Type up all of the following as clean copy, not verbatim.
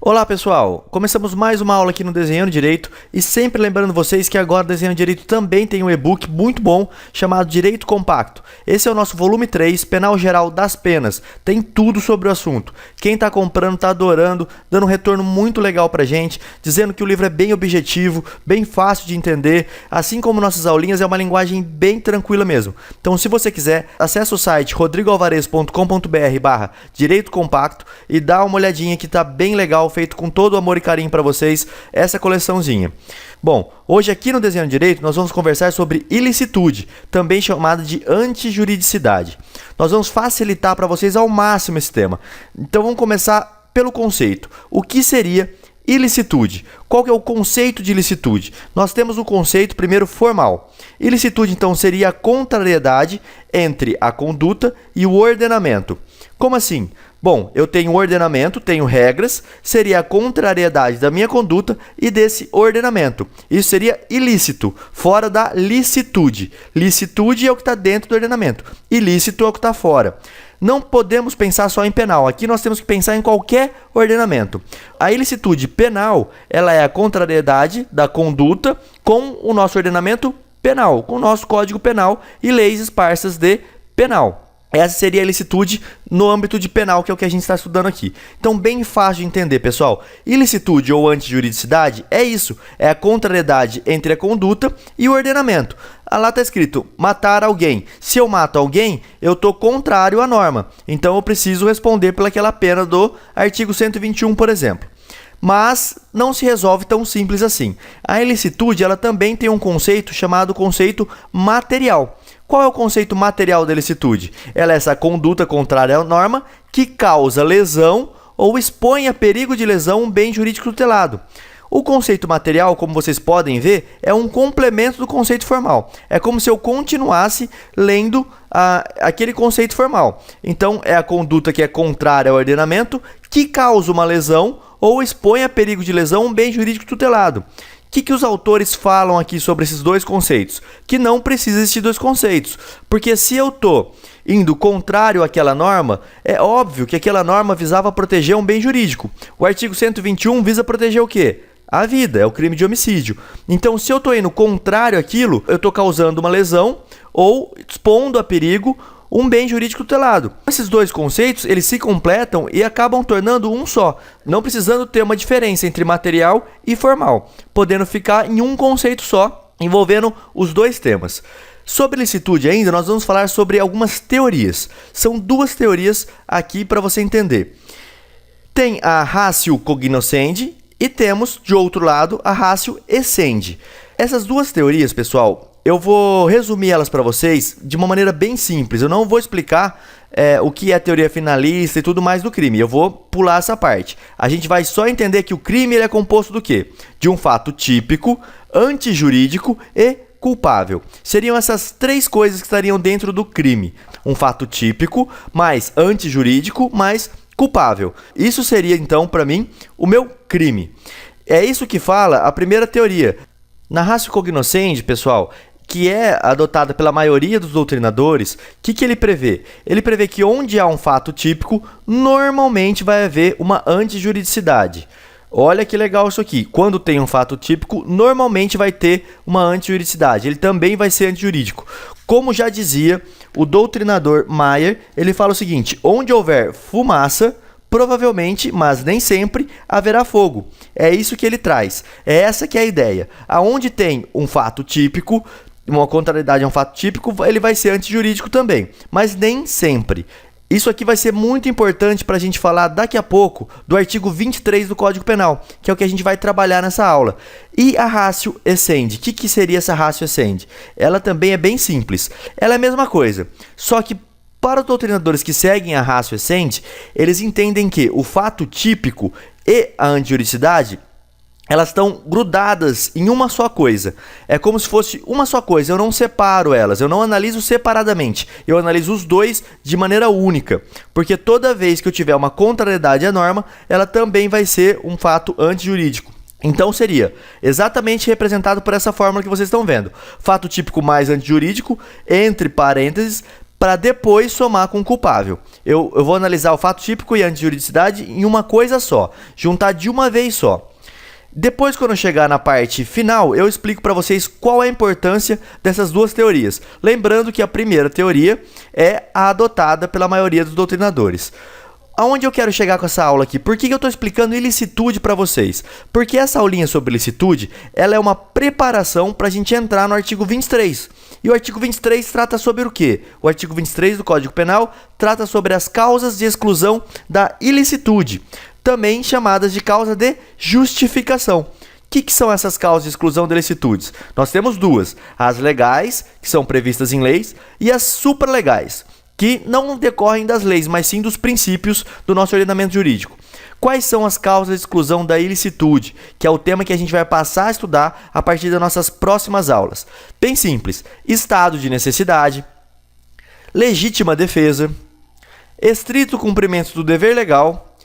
Olá pessoal, começamos mais uma aula aqui no Desenhando Direito e sempre lembrando vocês que agora Desenhando Direito também tem um e-book muito bom chamado Direito Compacto. Esse é o nosso volume 3, Penal Geral das Penas, tem tudo sobre o assunto. Quem está comprando está adorando, dando um retorno muito legal pra gente, dizendo que o livro é bem objetivo, bem fácil de entender, assim como nossas aulinhas é uma linguagem bem tranquila mesmo. Então se você quiser, acesse o site rodrigoalvarez.com.br/direito compacto e dá uma olhadinha que tá bem legal, feito com todo amor e carinho para vocês, essa coleçãozinha. Bom, hoje aqui no Desenhando Direito nós vamos conversar sobre ilicitude, também chamada de antijuridicidade. Nós vamos facilitar para vocês ao máximo esse tema. Então vamos começar pelo conceito. O que seria ilicitude? Qual que é o conceito de ilicitude? Nós temos o conceito primeiro formal. Ilicitude então seria a contrariedade entre a conduta e o ordenamento. Como assim? Bom, eu tenho um ordenamento, tenho regras, seria a contrariedade da minha conduta e desse ordenamento. Isso seria ilícito, fora da licitude. Licitude é o que está dentro do ordenamento, ilícito é o que está fora. Não podemos pensar só em penal, aqui nós temos que pensar em qualquer ordenamento. A ilicitude penal, ela é a contrariedade da conduta com o nosso ordenamento penal, com o nosso Código Penal e leis esparsas de penal. Essa seria a ilicitude no âmbito de penal, que é o que a gente está estudando aqui. Então, bem fácil de entender, pessoal. Ilicitude ou antijuridicidade é isso. É a contrariedade entre a conduta e o ordenamento. Lá está escrito, matar alguém. Se eu mato alguém, eu estou contrário à norma. Então, eu preciso responder pelaquela pena do artigo 121, por exemplo. Mas não se resolve tão simples assim. A ilicitude, ela também tem um conceito chamado conceito material. Qual é o conceito material da ilicitude? Ela é essa conduta contrária à norma que causa lesão ou expõe a perigo de lesão um bem jurídico tutelado. O conceito material, como vocês podem ver, é um complemento do conceito formal. É como se eu continuasse lendo aquele conceito formal. Então, é a conduta que é contrária ao ordenamento que causa uma lesão ou expõe a perigo de lesão um bem jurídico tutelado. O que os autores falam aqui sobre esses dois conceitos? Que não precisa existir dois conceitos, porque se eu estou indo contrário àquela norma, é óbvio que aquela norma visava proteger um bem jurídico. O artigo 121 visa proteger o quê? A vida, é o crime de homicídio. Então, se eu estou indo contrário àquilo, eu estou causando uma lesão ou expondo a perigo um bem jurídico tutelado. Esses dois conceitos, eles se completam e acabam tornando um só, não precisando ter uma diferença entre material e formal, podendo ficar em um conceito só, envolvendo os dois temas. Sobre ilicitude ainda, nós vamos falar sobre algumas teorias. São duas teorias aqui para você entender. Tem a ratio cognoscendi e temos, de outro lado, a ratio essendi. Essas duas teorias, pessoal, eu vou resumir elas para vocês de uma maneira bem simples. Eu não vou explicar o que é teoria finalista e tudo mais do crime. Eu vou pular essa parte. A gente vai só entender que o crime ele é composto do quê? De um fato típico, antijurídico e culpável. Seriam essas três coisas que estariam dentro do crime. Um fato típico, mais antijurídico, mais culpável. Isso seria, então, para mim, o meu crime. É isso que fala a primeira teoria. Na ratio cognoscendi, pessoal, que é adotada pela maioria dos doutrinadores, o que ele prevê? Ele prevê que onde há um fato típico, normalmente vai haver uma antijuridicidade. Olha que legal isso aqui. Quando tem um fato típico, normalmente vai ter uma antijuridicidade. Ele também vai ser antijurídico. Como já dizia o doutrinador Mayer, ele fala o seguinte: onde houver fumaça, provavelmente, mas nem sempre, haverá fogo. É isso que ele traz. É essa que é a ideia. Aonde tem um fato típico, uma contrariedade a um fato típico, ele vai ser antijurídico também, mas nem sempre. Isso aqui vai ser muito importante para a gente falar daqui a pouco do artigo 23 do Código Penal, que é o que a gente vai trabalhar nessa aula. E a ratio essendi? O que seria essa ratio essendi? Ela também é bem simples. Ela é a mesma coisa, só que para os doutrinadores que seguem a ratio essendi, eles entendem que o fato típico e a antijuridicidade, elas estão grudadas em uma só coisa. É como se fosse uma só coisa, eu não separo elas, eu não analiso separadamente, eu analiso os dois de maneira única, porque toda vez que eu tiver uma contrariedade à norma, ela também vai ser um fato antijurídico. Então seria exatamente representado por essa fórmula que vocês estão vendo. Fato típico mais antijurídico, entre parênteses, para depois somar com o culpável. Eu vou analisar o fato típico e antijuridicidade em uma coisa só, juntar de uma vez só. Depois, quando eu chegar na parte final, eu explico para vocês qual é a importância dessas duas teorias. Lembrando que a primeira teoria é a adotada pela maioria dos doutrinadores. Aonde eu quero chegar com essa aula aqui? Por que eu estou explicando ilicitude para vocês? Porque essa aulinha sobre ilicitude, ela é uma preparação para a gente entrar no artigo 23. E o artigo 23 trata sobre o quê? O artigo 23 do Código Penal trata sobre as causas de exclusão da ilicitude, também chamadas de causa de justificação. O que são essas causas de exclusão de ilicitudes? Nós temos duas, as legais, que são previstas em leis, e as supralegais, que não decorrem das leis, mas sim dos princípios do nosso ordenamento jurídico. Quais são as causas de exclusão da ilicitude, que é o tema que a gente vai passar a estudar a partir das nossas próximas aulas? Bem simples: estado de necessidade, legítima defesa, estrito cumprimento do dever legal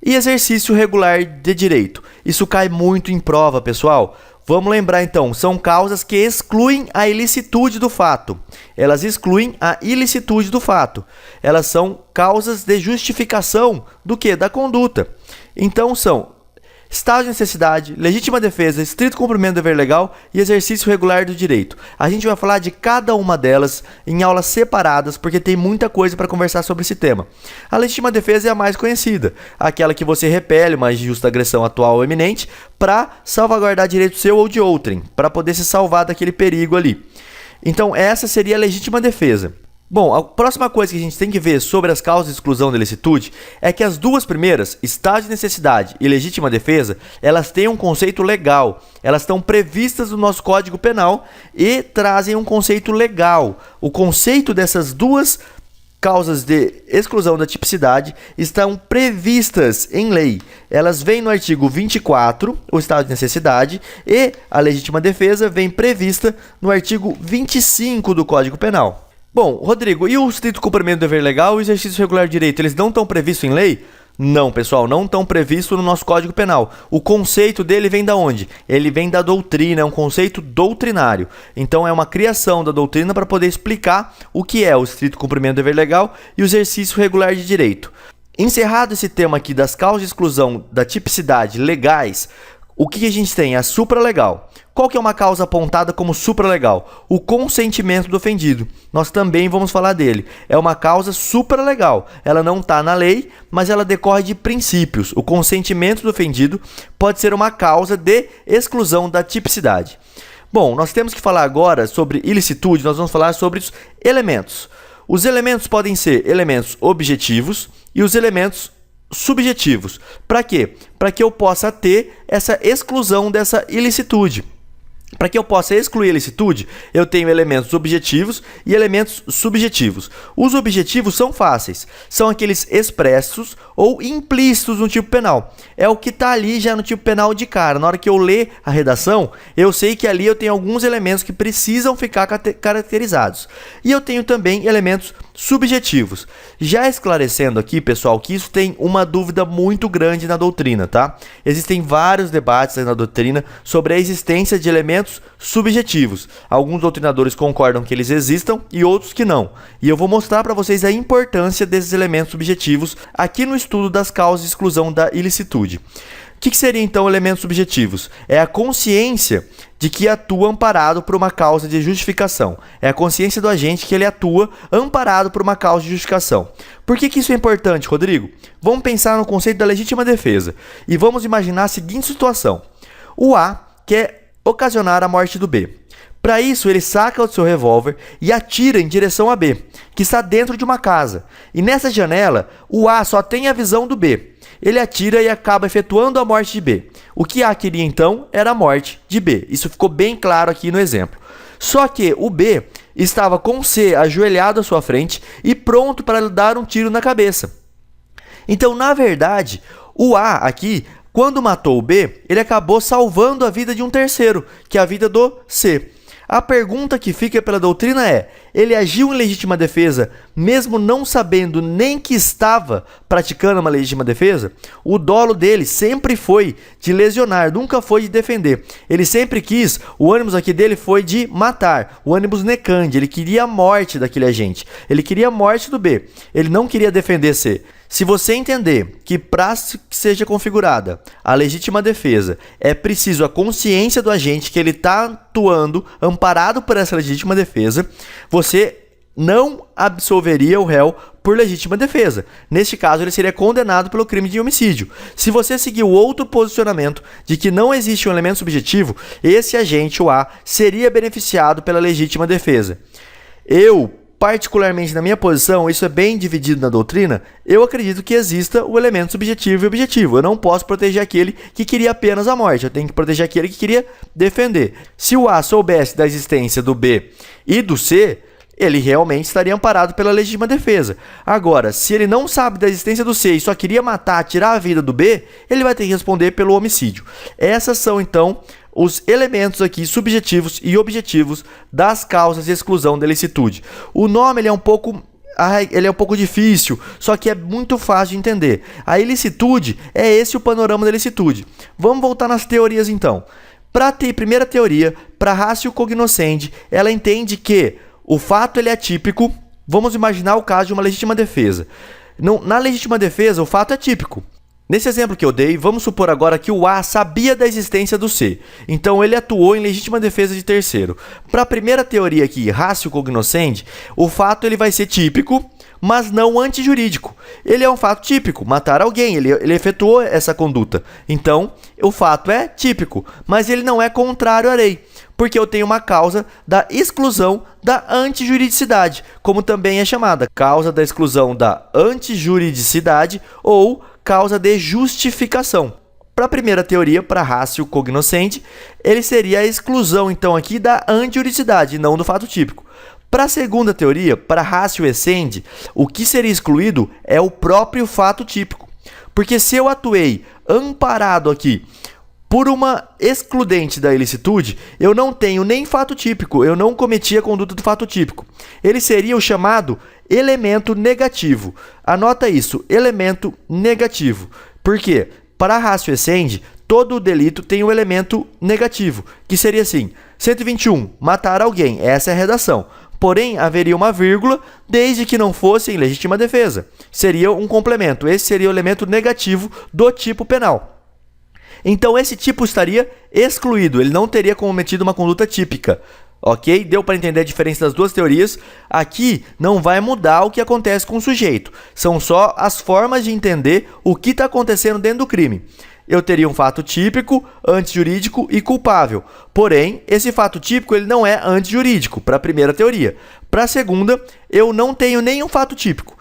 e exercício regular de direito. Isso cai muito em prova, pessoal. Vamos lembrar então, são causas que excluem a ilicitude do fato. Elas excluem a ilicitude do fato. Elas são causas de justificação do quê? Da conduta. Então são estado de necessidade, legítima defesa, estrito cumprimento do dever legal e exercício regular do direito. A gente vai falar de cada uma delas em aulas separadas, porque tem muita coisa para conversar sobre esse tema. A legítima defesa é a mais conhecida, aquela que você repele uma injusta agressão atual ou eminente para salvaguardar direito seu ou de outrem, para poder se salvar daquele perigo ali. Então essa seria a legítima defesa. Bom, a próxima coisa que a gente tem que ver sobre as causas de exclusão da ilicitude é que as duas primeiras, estado de necessidade e legítima defesa, elas têm um conceito legal. Elas estão previstas no nosso Código Penal e trazem um conceito legal. O conceito dessas duas causas de exclusão da tipicidade estão previstas em lei. Elas vêm no artigo 24, o estado de necessidade, e a legítima defesa vem prevista no artigo 25 do Código Penal. Bom, Rodrigo, e o estrito cumprimento do dever legal e o exercício regular de direito, eles não estão previstos em lei? Não, pessoal, não estão previstos no nosso Código Penal. O conceito dele vem da onde? Ele vem da doutrina, é um conceito doutrinário. Então é uma criação da doutrina para poder explicar o que é o estrito cumprimento do dever legal e o exercício regular de direito. Encerrado esse tema aqui das causas de exclusão da tipicidade legais, o que a gente tem? A supralegal. Qual que é uma causa apontada como supralegal? O consentimento do ofendido. Nós também vamos falar dele. É uma causa supralegal. Ela não está na lei, mas ela decorre de princípios. O consentimento do ofendido pode ser uma causa de exclusão da tipicidade. Bom, nós temos que falar agora sobre ilicitude, nós vamos falar sobre os elementos. Os elementos podem ser elementos objetivos e os elementos subjetivos. Para quê? Para que eu possa ter essa exclusão dessa ilicitude. Para que eu possa excluir a ilicitude, eu tenho elementos objetivos e elementos subjetivos. Os objetivos são fáceis, são aqueles expressos ou implícitos no tipo penal. É o que está ali já no tipo penal de cara. Na hora que eu ler a redação, eu sei que ali eu tenho alguns elementos que precisam ficar caracterizados. E eu tenho também elementos subjetivos. Já esclarecendo aqui, pessoal, que isso tem uma dúvida muito grande na doutrina, tá? Existem vários debates na doutrina sobre a existência de elementos subjetivos. Alguns doutrinadores concordam que eles existam e outros que não. E eu vou mostrar para vocês a importância desses elementos subjetivos aqui no estudo das causas de exclusão da ilicitude. O que seriam então elementos subjetivos? É a consciência de que atua amparado por uma causa de justificação. É a consciência do agente que ele atua amparado por uma causa de justificação. Por que isso é importante, Rodrigo? Vamos pensar no conceito da legítima defesa e vamos imaginar a seguinte situação. O A quer ocasionar a morte do B. Para isso, ele saca o seu revólver e atira em direção a B, que está dentro de uma casa. E nessa janela, o A só tem a visão do B. Ele atira e acaba efetuando a morte de B. O que A queria então era a morte de B. Isso ficou bem claro aqui no exemplo. Só que o B estava com o C ajoelhado à sua frente e pronto para lhe dar um tiro na cabeça. Então, na verdade, o A aqui, quando matou o B, ele acabou salvando a vida de um terceiro, que é a vida do C. A pergunta que fica pela doutrina é: ele agiu em legítima defesa mesmo não sabendo nem que estava praticando uma legítima defesa? O dolo dele sempre foi de lesionar, nunca foi de defender. Ele sempre quis, o ânimos aqui dele foi de matar, o ânimos necandi, ele queria a morte daquele agente, ele queria a morte do B, ele não queria defender C. Se você entender que para que seja configurada a legítima defesa, é preciso a consciência do agente que ele está atuando amparado por essa legítima defesa, você não absolveria o réu por legítima defesa. Neste caso, ele seria condenado pelo crime de homicídio. Se você seguir o outro posicionamento de que não existe um elemento subjetivo, esse agente, o A, seria beneficiado pela legítima defesa. Particularmente na minha posição, isso é bem dividido na doutrina, eu acredito que exista o elemento subjetivo e objetivo. Eu não posso proteger aquele que queria apenas a morte, eu tenho que proteger aquele que queria defender. Se o A soubesse da existência do B e do C, ele realmente estaria amparado pela legítima defesa. Agora, se ele não sabe da existência do C e só queria matar, tirar a vida do B, ele vai ter que responder pelo homicídio. Essas são, então, os elementos aqui subjetivos e objetivos das causas de exclusão da ilicitude. O nome ele é um pouco difícil, só que é muito fácil de entender. A ilicitude é esse o panorama da ilicitude. Vamos voltar nas teorias então. Para a primeira teoria, para ratio cognoscendi, ela entende que o fato ele é típico. Vamos imaginar o caso de uma legítima defesa. Na legítima defesa, o fato é típico. Nesse exemplo que eu dei, vamos supor agora que o A sabia da existência do C. Então, ele atuou em legítima defesa de terceiro. Para a primeira teoria aqui, ratio cognoscendi, o fato ele vai ser típico, mas não antijurídico. Ele é um fato típico, matar alguém, ele efetuou essa conduta. Então, o fato é típico, mas ele não é contrário à lei, porque eu tenho uma causa da exclusão da antijuridicidade, como também é chamada, causa da exclusão da antijuridicidade ou causa de justificação. Para a primeira teoria, para ratio cognoscendi, ele seria a exclusão, então, aqui da antijuridicidade, não do fato típico. Para a segunda teoria, para ratio essendi, o que seria excluído é o próprio fato típico. Porque se eu atuei amparado aqui por uma excludente da ilicitude, eu não tenho nem fato típico, eu não cometi a conduta do fato típico. Ele seria o chamado elemento negativo. Anota isso, elemento negativo. Por quê? Para ratio essendi, todo o delito tem um elemento negativo, que seria assim: 121, matar alguém, essa é a redação. Porém, haveria uma vírgula, desde que não fosse em legítima defesa. Seria um complemento, esse seria o elemento negativo do tipo penal. Então, esse tipo estaria excluído, ele não teria cometido uma conduta típica. Ok? Deu para entender a diferença das duas teorias? Aqui não vai mudar o que acontece com o sujeito. São só as formas de entender o que está acontecendo dentro do crime. Eu teria um fato típico, antijurídico e culpável. Porém, esse fato típico ele não é antijurídico, para a primeira teoria. Para a segunda, eu não tenho nenhum fato típico.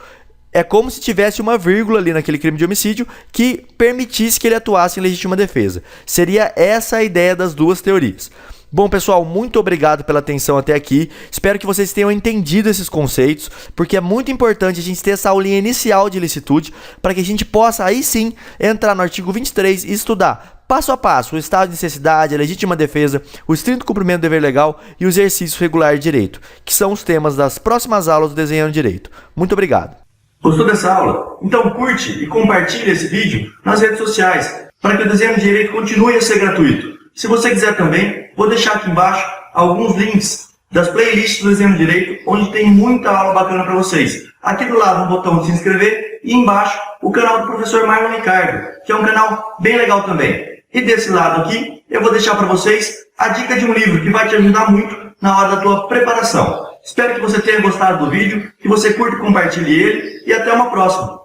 É como se tivesse uma vírgula ali naquele crime de homicídio que permitisse que ele atuasse em legítima defesa. Seria essa a ideia das duas teorias. Bom, pessoal, muito obrigado pela atenção até aqui. Espero que vocês tenham entendido esses conceitos, porque é muito importante a gente ter essa aulinha inicial de ilicitude para que a gente possa, aí sim, entrar no artigo 23 e estudar passo a passo o estado de necessidade, a legítima defesa, o estrito cumprimento do dever legal e o exercício regular de direito, que são os temas das próximas aulas do Desenhando Direito. Muito obrigado. Gostou dessa aula? Então curte e compartilhe esse vídeo nas redes sociais para que o Desenhando Direito continue a ser gratuito. Se você quiser também, vou deixar aqui embaixo alguns links das playlists do Desenhando Direito, onde tem muita aula bacana para vocês. Aqui do lado um botão de se inscrever e embaixo o canal do professor Marlon Ricardo, que é um canal bem legal também. E desse lado aqui, eu vou deixar para vocês a dica de um livro que vai te ajudar muito na hora da tua preparação. Espero que você tenha gostado do vídeo, que você curta e compartilhe ele e até uma próxima.